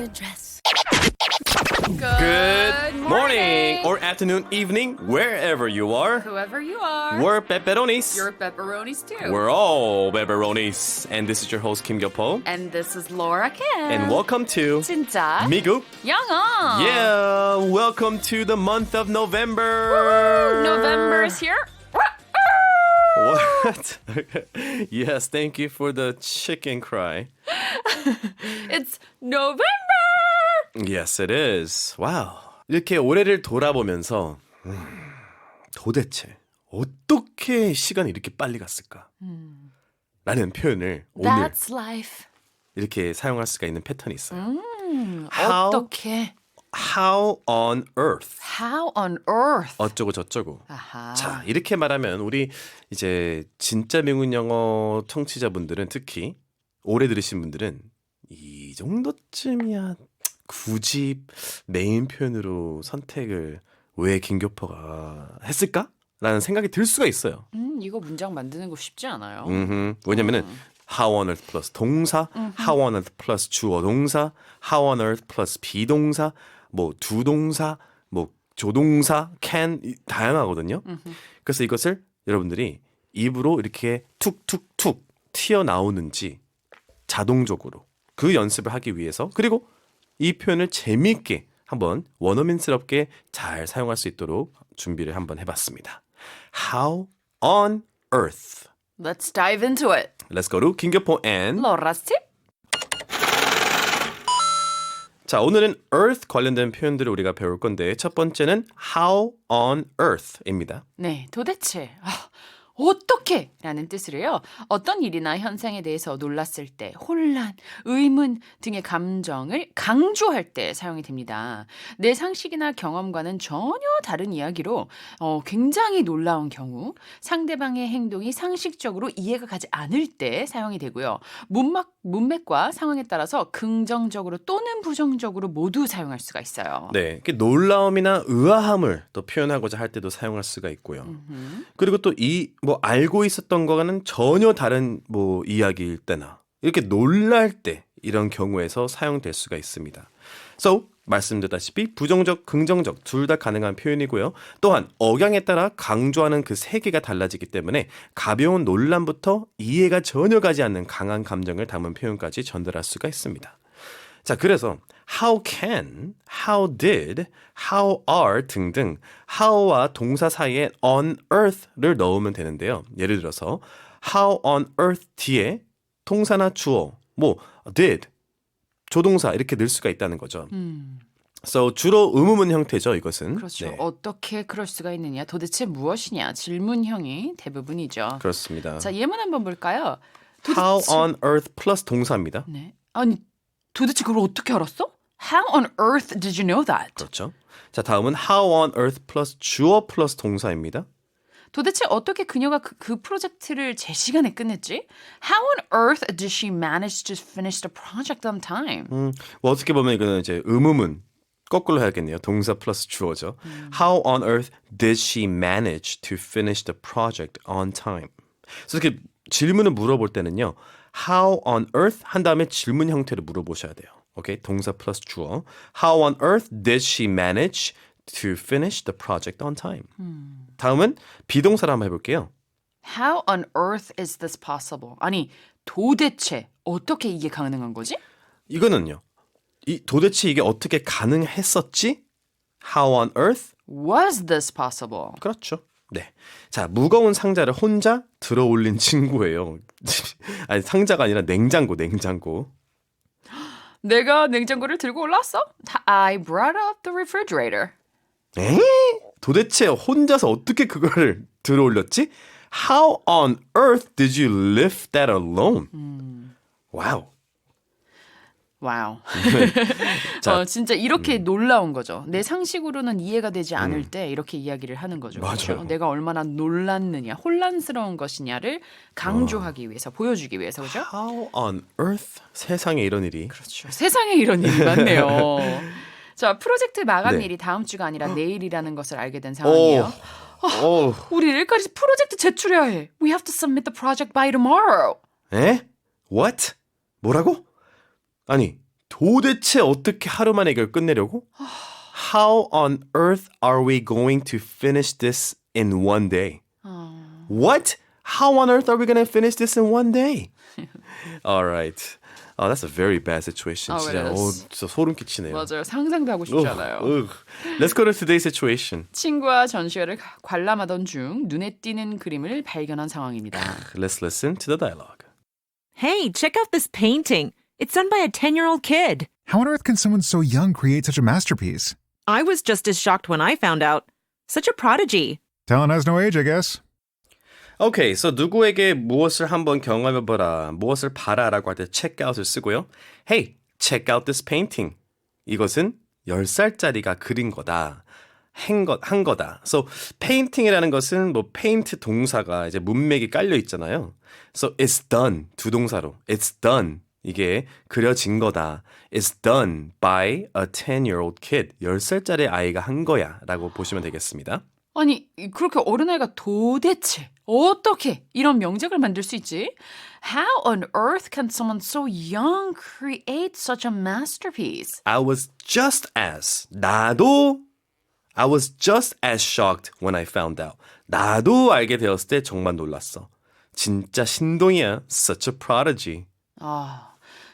faded dress. Good morning or afternoon, evening, wherever you are. Whoever you are. We're pepperonis. You're pepperonis too. We're all pepperonis. And this is your host, Kim Gyo-po. And this is Laura Kim. And welcome to 진짜 미국. 영어. Yeah, welcome to the month of November. November is here. What? Yes, thank you for the chicken cry. It's November. Yes, it is. Wow. 이렇게 올해를 돌아보면서 도대체 어떻게 시간이 이렇게 빨리 갔을까? 라는 표현을 오늘 That's life. 이렇게 사용할 수가 있는 패턴이 있어요. 어떻게? How on earth? How on earth? 어쩌고 저쩌고. 아하. 자, 이렇게 말하면 우리 이제 진짜 미국 영어 청취자분들은 특히 오래 들으신 분들은 이 정도쯤이야 굳이 메인 표현으로 선택을 왜 김교포가 했을까? 라는 생각이 들 수가 있어요. 이거 문장 만드는 거 쉽지 않아요. 왜냐면은 how on earth 플러스 동사, how on earth 플러스 주어 동사, how on earth 플러스 비동사, 뭐 두동사, 뭐 조동사, can 다양하거든요. 그래서 이것을 여러분들이 입으로 이렇게 툭툭툭 튀어나오는지 자동적으로 그 연습을 하기 위해서 그리고 이 표현을 재미있게 한번 원어민스럽게 잘 사용할 수 있도록 준비를 한번 해봤습니다. How on earth? Let's dive into it. Let's go to 김교포 and Laura's tip. 자, 오늘은 earth 관련된 표현들을 우리가 배울 건데 첫 번째는 how on earth입니다. 네, 도대체 어떻게? 라는 뜻으로요. 어떤 일이나 현상에 대해서 놀랐을 때 혼란, 의문 등의 감정을 강조할 때 사용이 됩니다. 내 상식이나 경험과는 전혀 다른 이야기로 굉장히 놀라운 경우, 상대방의 행동이 상식적으로 이해가 가지 않을 때 사용이 되고요. 문맥과 상황에 따라서 긍정적으로 또는 부정적으로 모두 사용할 수가 있어요. 네, 이렇게 놀라움이나 의아함을 또 표현하고자 할 때도 사용할 수가 있고요. 그리고 또 이 뭐 알고 있었던 거와는 전혀 다른 뭐 이야기일 때나 이렇게 놀랄 때 이런 경우에서 사용될 수가 있습니다. So 말씀드렸다시피 부정적, 긍정적 둘 다 가능한 표현이고요. 또한 억양에 따라 강조하는 그 세계가 달라지기 때문에 가벼운 논란부터 이해가 전혀 가지 않는 강한 감정을 담은 표현까지 전달할 수가 있습니다. 자, 그래서 how can, how did, how are 등등 how와 동사 사이에 on earth를 넣으면 되는데요. 예를 들어서 how on earth 뒤에 동사나 주어, 뭐 did, 조동사 이렇게 넣을 수가 있다는 거죠. So 주로 의문문 형태죠, 이것은. 그렇죠. 네. 어떻게 그럴 수가 있느냐? 도대체 무엇이냐? 질문형이 대부분이죠. 그렇습니다. 자, 예문 한번 볼까요? How on earth 플러스 동사입니다. 네. 아니, 도대체 그걸 어떻게 알았어? How on earth did you know that? 그렇죠. 자, 다음은 how on earth 플러스 주어 플러스 동사입니다. 도대체 어떻게 그녀가 그 프로젝트를 제 시간에 끝냈지? How on earth did she manage to finish the project on time? 뭐 어떻게 보면 이거는 이제 의문문 거꾸로 해야겠네요. 동사 플러스 주어죠. How on earth did she manage to finish the project on time? 그래서 이렇게 질문을 물어볼 때는요. How on earth 한 다음에 질문 형태로 물어보셔야 돼요. 오케이? 동사 플러스 주어. How on earth did she manage to finish the project on time? 다음은 비동사를 한번 해볼게요. How on earth is this possible? 아니, 도대체 어떻게 이게 가능한 거지? 이거는요. 도대체 이게 어떻게 가능했었지? How on earth? Was this possible? 그렇죠. 네. 자, 무거운 상자를 혼자 들어 올린 친구예요. 아니, 상자가 아니라 냉장고. 내가 냉장고를 들고 올랐어? I brought up the refrigerator. 에? 도대체 혼자서 어떻게 그거를 들어 올렸지? How on earth did you lift that alone? 와우. 와우. 자, 진짜 이렇게 놀라운 거죠. 내 상식으로는 이해가 되지 않을 때 이렇게 이야기를 하는 거죠. 맞아요. 그렇죠? 내가 얼마나 놀랐느냐, 혼란스러운 것이냐를 강조하기 위해서, 보여주기 위해서, 그죠? How on earth? 세상에 이런 일이. 그렇죠. 세상에 이런 일이 많네요. 자, 프로젝트 마감일이 네. 다음 주가 아니라 내일이라는 것을 알게 된 상황이에요. 오. 우리 내일까지 프로젝트 제출해야 해. We have to submit the project by tomorrow. 에? What? 뭐라고? 아니, 도대체 어떻게 하루 만에 이걸 끝내려고? How on earth are we going to finish this in one day? What? How on earth are we going to finish this in one day? All right. Oh, that's a very bad situation. Oh, it 진짜, is. 진짜 소름 끼치네요. 맞아요. 상상도 하고 싶지 않아요. Ugh. Let's go to today's situation. 친구와 전시회를 관람하던 중 눈에 띄는 그림을 발견한 상황입니다. Let's listen to the dialogue. Hey, check out this painting. It's done by a 10-year-old kid. How on earth can someone so young create such a masterpiece? I was just as shocked when I found out. Such a prodigy. Talent has no age, I guess. Okay, so 누구에게 무엇을 한번 경험해보라, 무엇을 봐라라고 할 때 check out을 쓰고요. Hey, check out this painting. 이것은 10살짜리가 그린 거다. 한 거다. So, painting이라는 것은 뭐 paint 동사가 이제 문맥이 깔려 있잖아요. So, it's done. 두 동사로. It's done. 이게 그려진 거다. It's done by a 10-year-old kid. 10살짜리 아이가 한 거야 라고 보시면 되겠습니다. 아니 그렇게 어린아이가 도대체 어떻게 이런 명작을 만들 수 있지? How on earth can someone so young create such a masterpiece? I was just as shocked when I found out. 나도 알게 되었을 때 정말 놀랐어. 진짜 신동이야. Such a prodigy. 아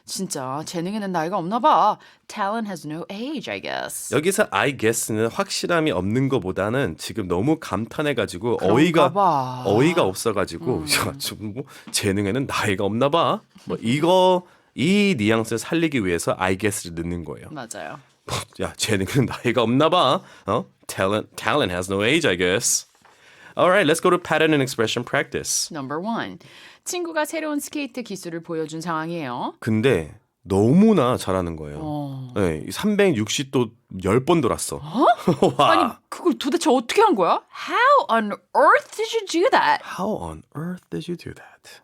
진짜 재능에는 나이가 없나 봐. Talent has no age, I guess. 여기서 I guess는 확실함이 없는 것보다는 지금 너무 감탄해가지고 그런가 봐. 어이가 없어가지고 야, 좀 뭐 재능에는 나이가 없나 봐. 뭐 이 뉘앙스를 살리기 위해서 I guess를 넣는 거예요. 맞아요. 야, 재능은 나이가 없나 봐. Talent has no age, I guess. Alright, let's go to pattern and expression practice. Number one. 친구가 새로운 스케이트 기술을 보여준 상황이에요. 근데 너무나 잘하는 거예요. 네, 360도 10번 돌았어. 와. 아니 그걸 도대체 어떻게 한 거야? How on earth did you do that? How on earth did you do that?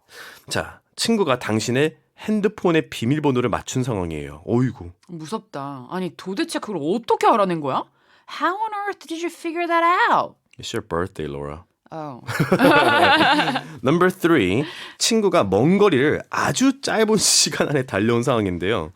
자, 친구가 당신의 핸드폰의 비밀번호를 맞춘 상황이에요. 어이구. 무섭다. 아니 도대체 그걸 어떻게 알아낸 거야? How on earth did you figure that out? It's your birthday, Laura. Oh. Number 3. 친구가 먼 거리를 아주 짧은 시간 안에 달려온 상황인데요.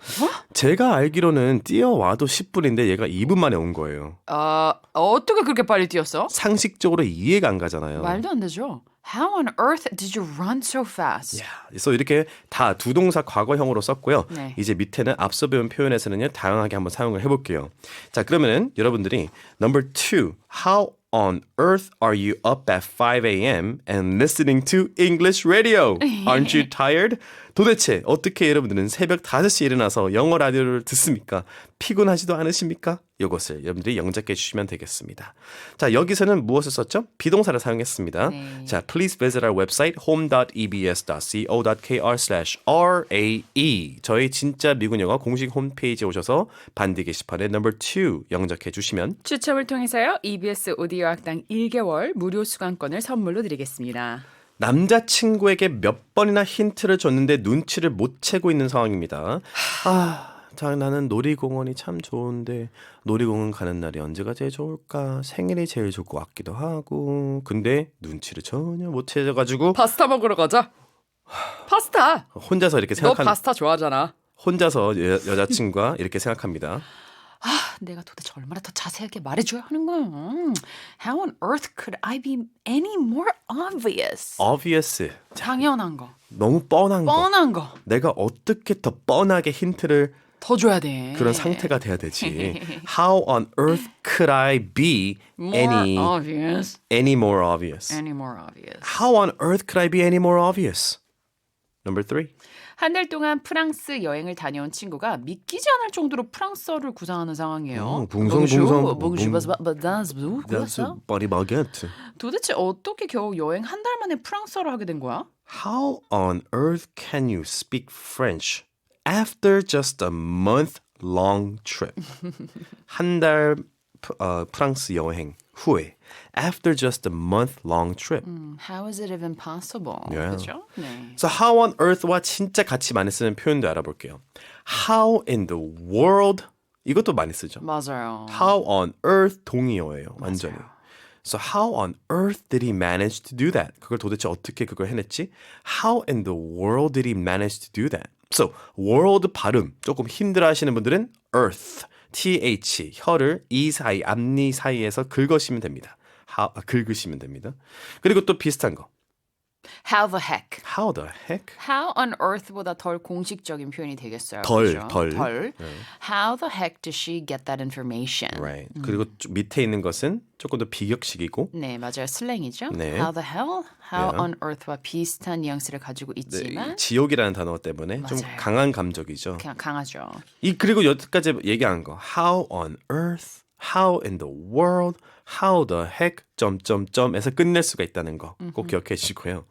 제가 알기로는 뛰어와도 10분인데 얘가 2분 만에 온 거예요. 어떻게 그렇게 빨리 뛰었어? 상식적으로 이해가 안 가잖아요. 말도 안 되죠. How on earth did you run so fast? 그래서 이렇게 다 두 동사 과거형으로 썼고요. 네. 이제 밑에는 앞서 배운 표현에서는요. 다양하게 한번 사용을 해볼게요. 자, 그러면은 여러분들이 Number 2. How on earth are you up at 5 a.m. and listening to English radio? Aren't you tired? 도대체 어떻게 여러분들은 새벽 5시에 일어나서 영어 라디오를 듣습니까? 피곤하지도 않으십니까? 이것을 여러분들이 영작해 주시면 되겠습니다. 자, 여기서는 무엇을 썼죠? 비동사를 사용했습니다. 네. 자, please visit our website home.ebs.co.kr/RAE. 저희 진짜 미국 영어 공식 홈페이지에 오셔서 반디 게시판에 number 2 영작해 주시면 추첨을 통해서요. EBS 오디오 학당 1개월 무료 수강권을 선물로 드리겠습니다. 남자친구에게 몇 번이나 힌트를 줬는데 눈치를 못 채고 있는 상황입니다. 나는 놀이공원이 참 좋은데 놀이공원 가는 날이 언제가 제일 좋을까? 생일이 제일 좋을 것 같기도 하고 근데 눈치를 전혀 못 채져가지고 파스타 먹으러 가자. 파스타. 혼자서 이렇게 너 생각한 파스타 좋아하잖아. 혼자서 여자친구가 이렇게 생각합니다. 내가 도대체 얼마나 더 자세하게 말해줘야 하는 거야. How on earth could I be any more obvious? Obvious. 당연한 거. 너무 뻔한 거. 뻔한 거. 내가 어떻게 더 뻔하게 힌트를 더 줘야 돼. 그런 상태가 돼야 되지. How on earth could I be More obvious. any more obvious? Any more obvious. How on earth could I be any more obvious? Number 3. 한 달 동안 프랑스 여행을 다녀온 친구가 믿기지 않을 정도로 프랑스어를 구사하는 상황이에요. 붕성붕성. 그랬어? Body baguette. 도대체 어떻게 겨우 여행 한 달 만에 프랑스어를 하게 된 거야? How on earth can you speak French after just a month-long trip? 한 달 프랑스 여행 후에 after just a month-long trip. How is it even possible? Yeah. 그렇죠? 네. So how on earth와 진짜 같이 많이 쓰는 표현도 알아볼게요. How in the world 이것도 많이 쓰죠. 맞아요. How on earth 동의어예요. 완전히. So how on earth did he manage to do that? 그걸 도대체 어떻게 그걸 해냈지? How in the world did he manage to do that? So, world 발음 조금 힘들어 하시는 분들은 earth, th, 혀를 이 사이, 앞니 사이에서 긁으시면 됩니다. 긁으시면 됩니다. 그리고 또 비슷한 거. How the heck. How the heck? How on earth보다 덜 공식적인 표현이 되겠어요. 덜, 그죠? 덜. How the heck did she get that information? Right. 그리고 좀 밑에 있는 것은 조금 더 비격식이고 네, 맞아요. 슬랭이죠. 네. How the hell? How Yeah. on earth와 비슷한 뉘앙스를 가지고 네, 있지만 이 지옥이라는 단어 때문에 좀 맞아요. 강한 감정이죠. 그냥 강하죠. 그리고 여기까지 얘기한 거. How on earth? How in the world? How the heck? 점점점에서 끝낼 수가 있다는 거 꼭 기억해 주시고요.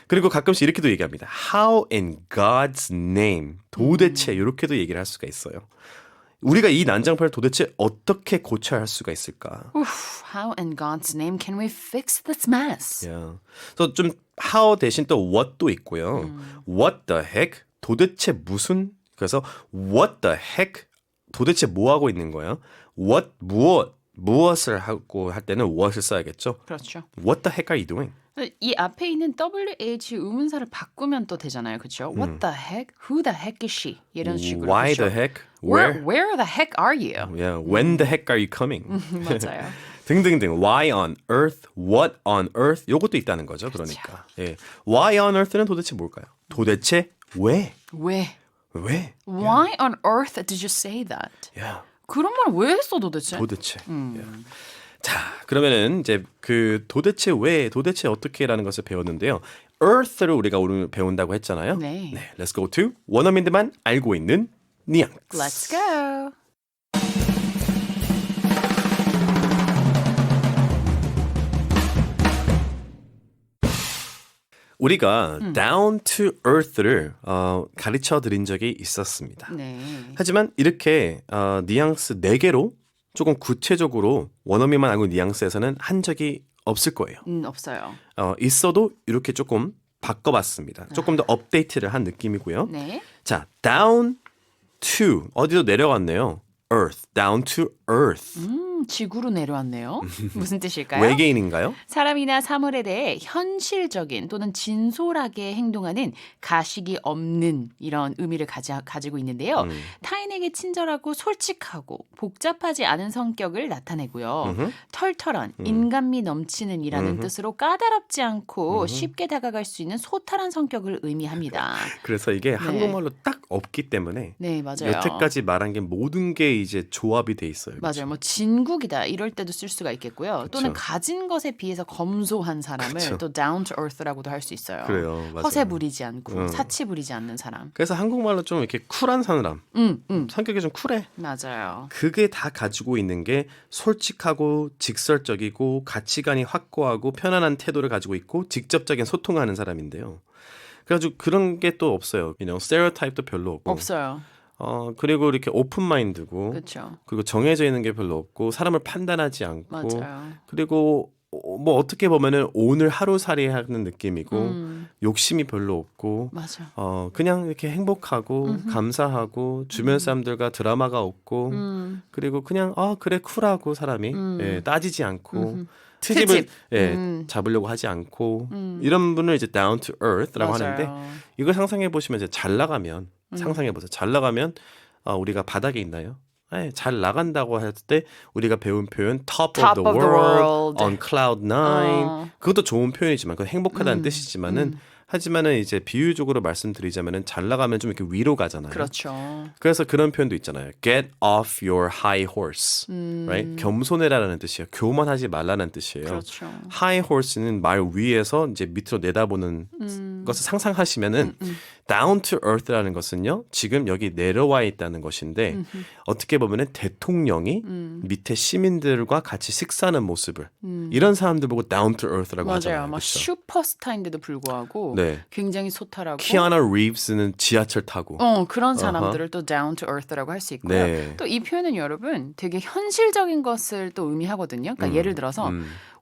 그리고 가끔씩 이렇게도 얘기합니다. How in God's name? 도대체 이렇게도 얘기를 할 수가 있어요. 우리가 이 난장판을 도대체 어떻게 고쳐야 할 수가 있을까? Oof, how in God's name can we fix this mess? Yeah. 그래서 좀 how 대신 또 what도 있고요. What the heck? 도대체 무슨? 그래서 what the heck? 도대체 뭐 하고 있는 거야? What 무엇을 하고 할 때는 what을 써야겠죠. 그렇죠. What the heck are you doing? 이 앞에 있는 WH 의문사를 바꾸면 또 되잖아요. 그렇죠? What the heck? Who the heck is she? 이런 식으로. Why 그렇죠? the heck? Where the heck are you? Yeah. When the heck are you coming? 맞아요. 등등등. Why on earth? What on earth? 요것도 있다는 거죠. 그러니까. 예. Why on earth는 도대체 뭘까요? 도대체 왜? 왜? 왜? Why on earth did you say that? Yeah. 그런 말 왜 했어 도대체? 도대체. Yeah. 자, 그러면은 이제 그 도대체 왜, 도대체 어떻게라는 것을 배웠는데요. Earth를 우리가 오늘 배운다고 했잖아요. 네. Let's go to 원어민들만 알고 있는 뉘앙스. Let's go. 우리가 down to earth를 가르쳐 드린 적이 있었습니다. 네. 하지만 이렇게 뉘앙스 4개로 조금 구체적으로 원어민만 알고 있는 뉘앙스에서는 한 적이 없을 거예요. 없어요. 있어도 이렇게 조금 바꿔봤습니다. 조금 더 업데이트를 한 느낌이고요. 네. 자, down to 어디로 내려왔네요. earth, down to earth. 지구로 내려왔네요. 무슨 뜻일까요? 외계인인가요? 사람이나 사물에 대해 현실적인 또는 진솔하게 행동하는 가식이 없는 이런 의미를 가지고 있는데요. 타인에게 친절하고 솔직하고 복잡하지 않은 성격을 나타내고요. 털털한 인간미 넘치는 이라는 뜻으로 까다롭지 않고 쉽게 다가갈 수 있는 소탈한 성격을 의미합니다. 그래서 이게 한국말로 딱 없기 때문에 네, 맞아요. 여태까지 말한 게 모든 게 이제 조합이 돼 있어요. 맞아요. 뭐 진국이다 이럴 때도 쓸 수가 있겠고요. 또는 그쵸. 가진 것에 비해서 검소한 사람을 그쵸. 또 down to earth라고도 할 수 있어요. 그래요. 맞아요. 허세 부리지 않고 사치 부리지 않는 사람. 그래서 한국말로 좀 이렇게 쿨한 사람, 성격이 좀 쿨해. 맞아요. 그게 다 가지고 있는 게 솔직하고 직설적이고 가치관이 확고하고 편안한 태도를 가지고 있고 직접적인 소통하는 사람인데요. 그래가지고 그런 게 또 없어요. 스테레오타입도 별로 없고. 없어요. 그리고 이렇게 오픈 마인드고 그렇죠. 그리고 정해져 있는 게 별로 없고 사람을 판단하지 않고 맞아요. 그리고 뭐 어떻게 보면은 오늘 하루살이 하는 느낌이고 욕심이 별로 없고 맞아. 그냥 이렇게 행복하고 감사하고 주변 사람들과 드라마가 없고 그리고 그냥 그래 쿨하고 사람이 예, 따지지 않고 트집을 예, 잡으려고 하지 않고 이런 분을 이제 down to earth라고 맞아요. 하는데 이걸 상상해 보시면 이제 잘 나가면 상상해 보세요. 잘 나가면 우리가 바닥에 있나요? 네, 잘 나간다고 할 때 우리가 배운 표현 top of the world, on cloud nine 그것도 좋은 표현이지만 그건 행복하다는 뜻이지만은 하지만은 이제 비유적으로 말씀드리자면은 잘 나가면 좀 이렇게 위로 가잖아요. 그렇죠. 그래서 그런 표현도 있잖아요. Get off your high horse, right? 겸손해라는 뜻이에요. 교만하지 말라는 뜻이에요. 그렇죠. High horse는 말 위에서 이제 밑으로 내다보는 것을 상상하시면은 down to earth라는 것은요. 지금 여기 내려와 있다는 것인데 어떻게 보면은 대통령이 밑에 시민들과 같이 식사하는 모습을 이런 사람들 보고 down to earth라고 맞아요. 하잖아요. 막 그렇죠? 슈퍼스타인데도 불구하고 네. 굉장히 소탈하고 키아나 리브스는 지하철 타고 그런 사람들을 또 down to earth라고 할 수 있고요. 네. 또 이 표현은 여러분 되게 현실적인 것을 또 의미하거든요. 그러니까 예를 들어서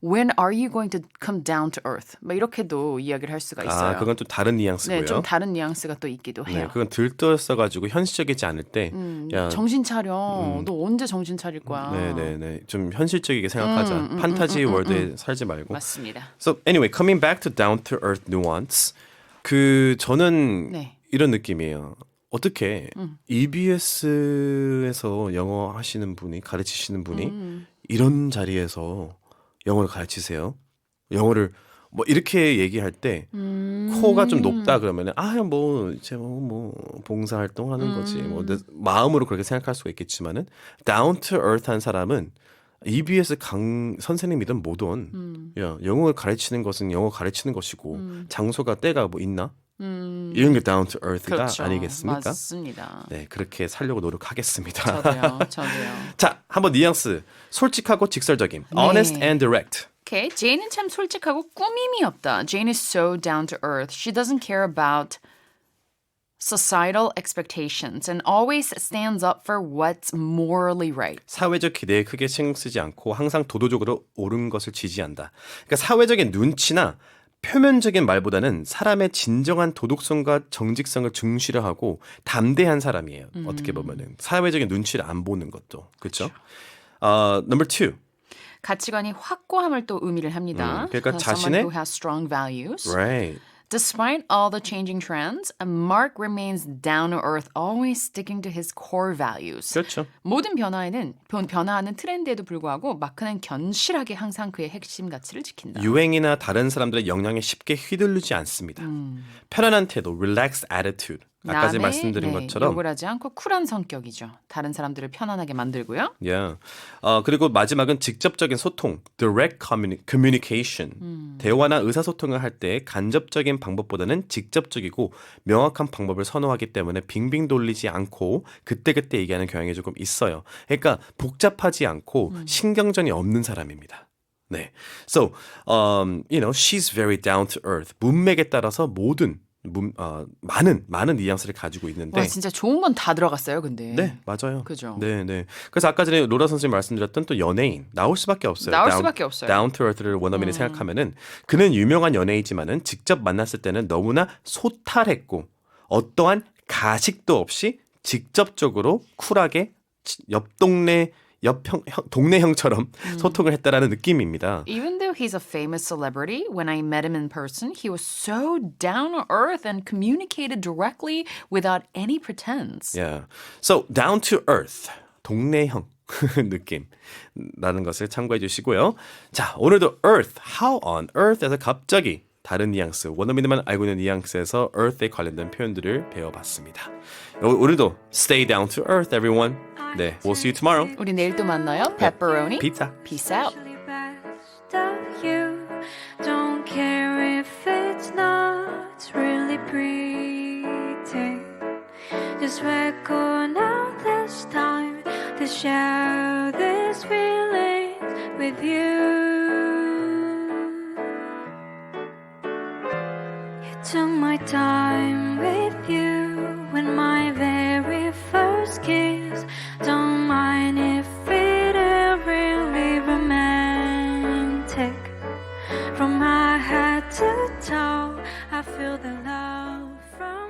When are you going to come down to earth? 막 이렇게도 이야기를 할 수가 있어요. 그건 좀 다른 뉘앙스고요. 네, 좀 다른 뉘앙스가 또 있기도 네, 해요. 그건 들떠있어가지고 현실적이지 않을 때, 야, 정신 차려. 너 언제 정신 차릴 거야? 네네네, 좀 현실적이게 생각하자. 판타지 월드에 살지 말고. 맞습니다. So anyway, coming back to down to earth nuance, 저는 네. 이런 느낌이에요. 어떻게 EBS에서 영어 하시는 분이 가르치시는 분이 이런 자리에서 영어를 가르치세요? 영어를 뭐 이렇게 얘기할 때 코가 좀 높다 그러면은 뭐 이제 뭐 봉사 활동하는 거지 뭐 마음으로 그렇게 생각할 수가 있겠지만은 down to earth 한 사람은 EBS 선생님이든 뭐든 야 영어를 가르치는 것은 영어 가르치는 것이고 장소가 때가 뭐 있나? 이런 게 down to earth가 그렇죠. 아니겠습니까? 맞습니다. 네 그렇게 살려고 노력하겠습니다. 저도요. 자 한번 뉘앙스 솔직하고 직설적인 honest and direct. 오케이, 제이는 참 솔직하고 꾸밈이 없다. Jane is so down to earth. She doesn't care about societal expectations and always stands up for what's morally right. 사회적 기대에 크게 신경 쓰지 않고 항상 도도적으로 옳은 것을 지지한다. 그러니까 사회적인 눈치나 표면적인 말보다는 사람의 진정한 도덕성과 정직성을 중시를 하고 담대한 사람이에요. 어떻게 보면은 사회적인 눈치를 안 보는 것도 그렇죠. Number two. 가치관이 확고함을 또 의미를 합니다. 그러니까 Someone 자신의- who has strong values. Right. Despite all the changing trends, Mark remains down to earth, always sticking to his core values. 그렇죠. 모든 변화하는 트렌드에도 불구하고 마크는 견실하게 항상 그의 핵심 가치를 지킨다. 유행이나 다른 사람들의 영향에 쉽게 휘둘리지 않습니다. 편안한 태도, relaxed attitude. 아까 남의, 말씀드린 것처럼 욕을 하지 않고 쿨한 성격이죠. 다른 사람들을 편안하게 만들고요. Yeah. 그리고 마지막은 직접적인 소통, direct communication. 대화나 의사소통을 할 때 간접적인 방법보다는 직접적이고 명확한 방법을 선호하기 때문에 빙빙 돌리지 않고 그때그때 얘기하는 경향이 조금 있어요. 그러니까 복잡하지 않고 신경전이 없는 사람입니다. 네. So, she's very down to earth. 문맥에 따라서 많은 뉘앙스를 가지고 있는데 와 진짜 좋은 건 다 들어갔어요. 근데 네, 맞아요. 그죠. 네, 네. 그래서 아까 전에 로라 선생님 말씀드렸던 또 연예인 나올 수밖에 없어요. 나올 수밖에 없어요. Down to earth를 원어민이 생각하면은 그는 유명한 연예이지만은 직접 만났을 때는 너무나 소탈했고 어떠한 가식도 없이 직접적으로 쿨하게 동네 형처럼 소통을 했다라는 느낌입니다. Even though he's a famous celebrity, when I met him in person, he was so down to earth and communicated directly without any pretense. Yeah. So down to earth. 동네형 느낌 라는 것을 참고해 주시고요. 자, 오늘도 earth, how on earth에서 갑자기 다른 뉘앙스, 원어민들만 알고 있는 뉘앙스에서 earth에 관련된 표현들을 배워봤습니다. 오늘도 stay down to earth, everyone. 네, we'll see you tomorrow. 우리 내일 또 만나요. Pepperoni. Pizza. Peace out. best of you. Don't care if it's not really pretty. Just recognize this time to share this feeling with you. You took my time with you when my very first kiss. Don't mind if it ain't really romantic. From my head to toe, I feel the love from